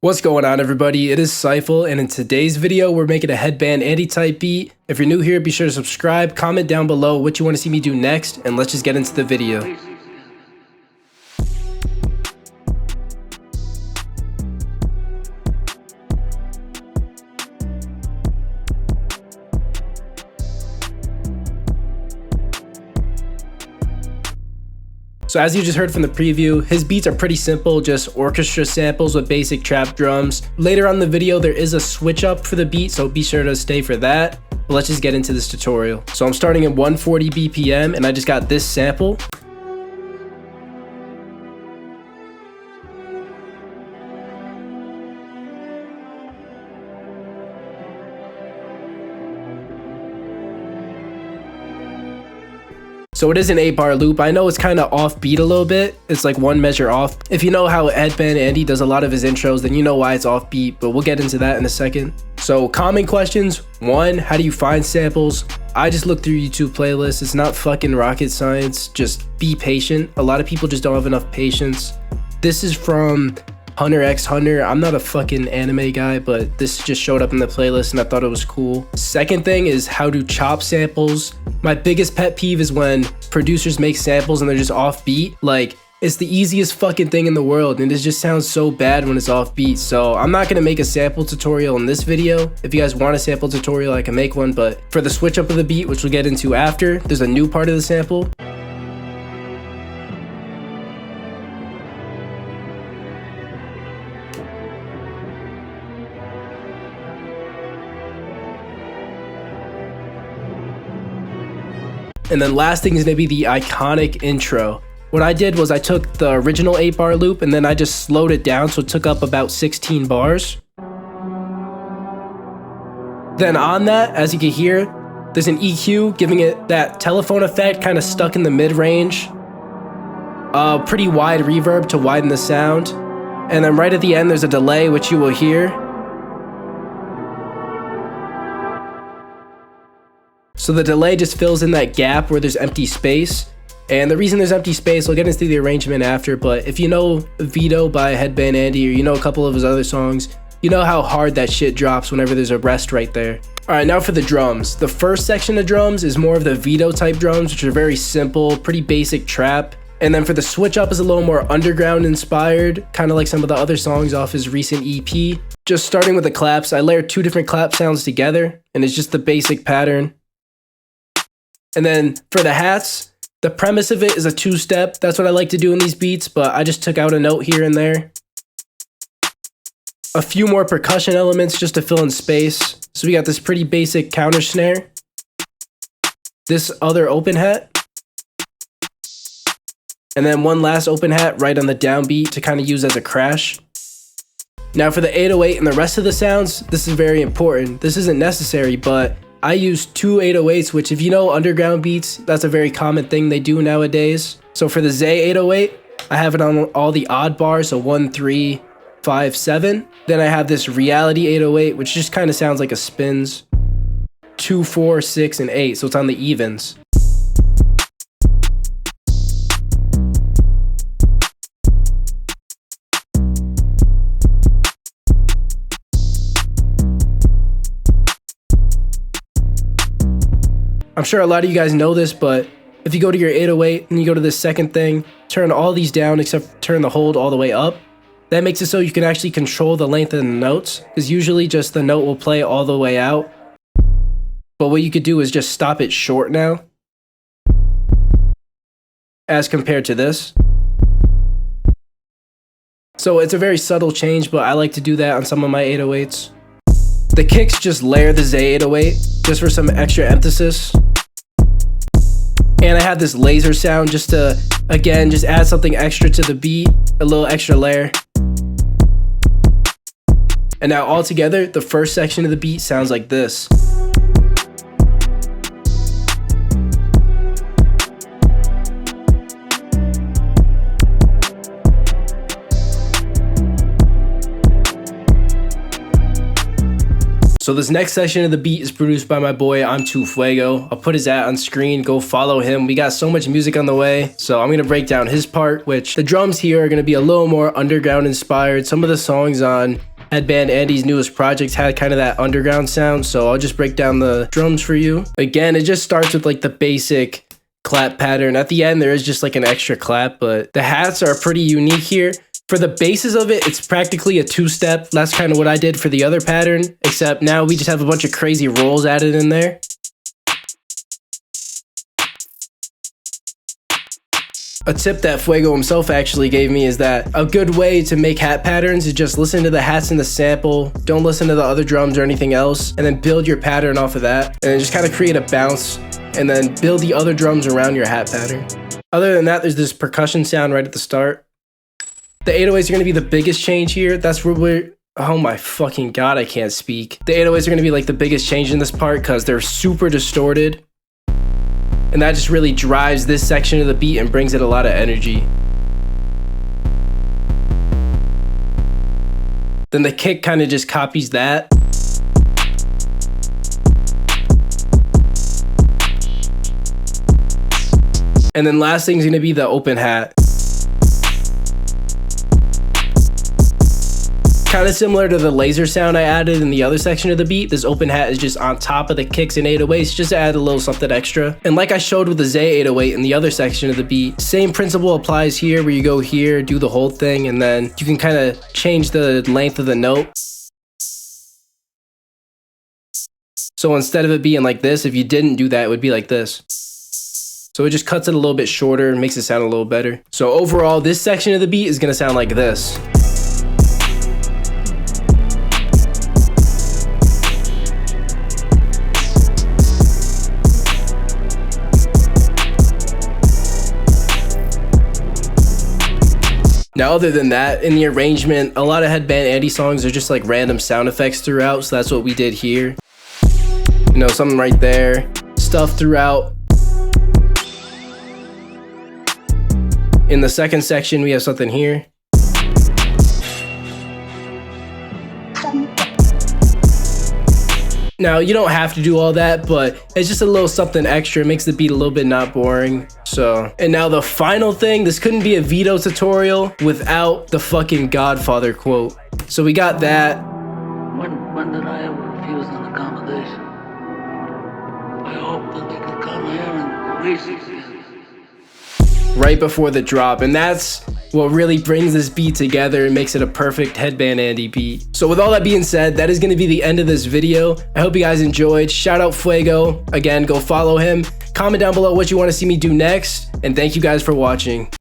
What's going on, everybody? It is Seifel, and in today's video we're making a headband Andy type beat. If you're new here, be sure to subscribe, comment down below what you want to see me do next, and let's just get into the video. So as you just heard from the preview, his beats are pretty simple, just orchestra samples with basic trap drums. Later on in the video, there is a switch up for the beat, so be sure to stay for that. But let's just get into this tutorial. So I'm starting at 140 BPM, and I just got this sample. So it is an 8-bar loop. I know it's kind of offbeat a little bit. It's like one measure off. If you know how Headband Andy does a lot of his intros, then you know why it's offbeat, but we'll get into that in a second. So common questions. 1, how do you find samples? I just look through YouTube playlists. It's not fucking rocket science. Just be patient. A lot of people just don't have enough patience. This is from Hunter x Hunter. I'm not a fucking anime guy, but this just showed up in the playlist and I thought it was cool. Second thing is how to chop samples. My biggest pet peeve is when producers make samples and they're just offbeat. Like, it's the easiest fucking thing in the world and it just sounds so bad when it's offbeat. So I'm not gonna make a sample tutorial in this video. If you guys want a sample tutorial, I can make one, but for the switch up of the beat, which we'll get into after, there's a new part of the sample. And then last thing is gonna be the iconic intro. What I did was I took the original 8-bar loop and then I just slowed it down so it took up about 16 bars. Then on that, as you can hear, there's an EQ giving it that telephone effect kind of stuck in the mid-range. Pretty wide reverb to widen the sound. And then right at the end there's a delay, which you will hear. So the delay just fills in that gap where there's empty space. And the reason there's empty space, we'll get into the arrangement after, but if you know Vito by Headband Andy or you know a couple of his other songs, you know how hard that shit drops whenever there's a rest right there. Alright, now for the drums. The first section of drums is more of the Vito type drums, which are very simple, pretty basic trap. And then for the switch up is a little more underground inspired, kind of like some of the other songs off his recent EP. Just starting with the claps, I layered 2 different clap sounds together, and it's just the basic pattern. And then for the hats, the premise of it is a 2-step. That's what I like to do in these beats, but I just took out a note here and there. A few more percussion elements just to fill in space. So we got this pretty basic counter snare. This other open hat. And then one last open hat right on the downbeat to kind of use as a crash. Now for the 808 and the rest of the sounds, this is very important. This isn't necessary, but I use 2 808s, which if you know underground beats, that's a very common thing they do nowadays. So for the Zay 808, I have it on all the odd bars, so 1, 3, 5, 7. Then I have this Reality 808, which just kind of sounds like a spins. 2, 4, 6, and 8, so it's on the evens. I'm sure a lot of you guys know this, but if you go to your 808 and you go to this second thing, turn all these down except turn the hold all the way up. That makes it so you can actually control the length of the notes, because usually just the note will play all the way out. But what you could do is just stop it short now, as compared to this. So it's a very subtle change, but I like to do that on some of my 808s. The kicks just layer the Zay 808, just for some extra emphasis. And I have this laser sound just to, again, just add something extra to the beat, a little extra layer. And now all together, the first section of the beat sounds like this. So this next section of the beat is produced by my boy I'm Too Fuego. I'll put his ad on screen, go follow him. We got so much music on the way, so I'm gonna break down his part, which the drums here are gonna be a little more underground inspired. Some of the songs on Headband Andy's newest project had kind of that underground sound, so I'll just break down the drums for you. Again, it just starts with like the basic clap pattern. At the end, there is just like an extra clap, but the hats are pretty unique here. For the basis of it, it's practically a two-step. That's kind of what I did for the other pattern, except now we just have a bunch of crazy rolls added in there. A tip that Fuego himself actually gave me is that a good way to make hat patterns is just listen to the hats in the sample, don't listen to the other drums or anything else, and then build your pattern off of that, and just kind of create a bounce, and then build the other drums around your hat pattern. Other than that, there's this percussion sound right at the start. The 808s are going to be the biggest change here. That's where we're... Oh my fucking god, I can't speak. The 808s are going to be like the biggest change in this part because they're super distorted. And that just really drives this section of the beat and brings it a lot of energy. Then the kick kind of just copies that. And then last thing is going to be the open hat. Kind of similar to the laser sound I added in the other section of the beat, this open hat is just on top of the kicks and 808s just to add a little something extra. And like I showed with the Zay 808 in the other section of the beat, same principle applies here where you go here, do the whole thing, and then you can kind of change the length of the note. So instead of it being like this, if you didn't do that, it would be like this. So it just cuts it a little bit shorter and makes it sound a little better. So overall, this section of the beat is going to sound like this. Now, other than that, in the arrangement, a lot of Headband Andy songs are just like random sound effects throughout, so that's what we did here. You know, something right there, stuff throughout. In the second section, we have something here. Now, you don't have to do all that, but it's just a little something extra. It makes the beat a little bit not boring. So, and now the final thing, this couldn't be a Vito tutorial without the fucking Godfather quote. So we got that. When did I ever refuse an accommodation? I hope that they can come here and raise it. Right before the drop, and that's what really brings this beat together and makes it a perfect Headband Andy beat. So with all that being said, that is going to be the end of this video. I hope you guys enjoyed. Shout out Fuego. Again, go follow him. Comment down below what you want to see me do next, and thank you guys for watching.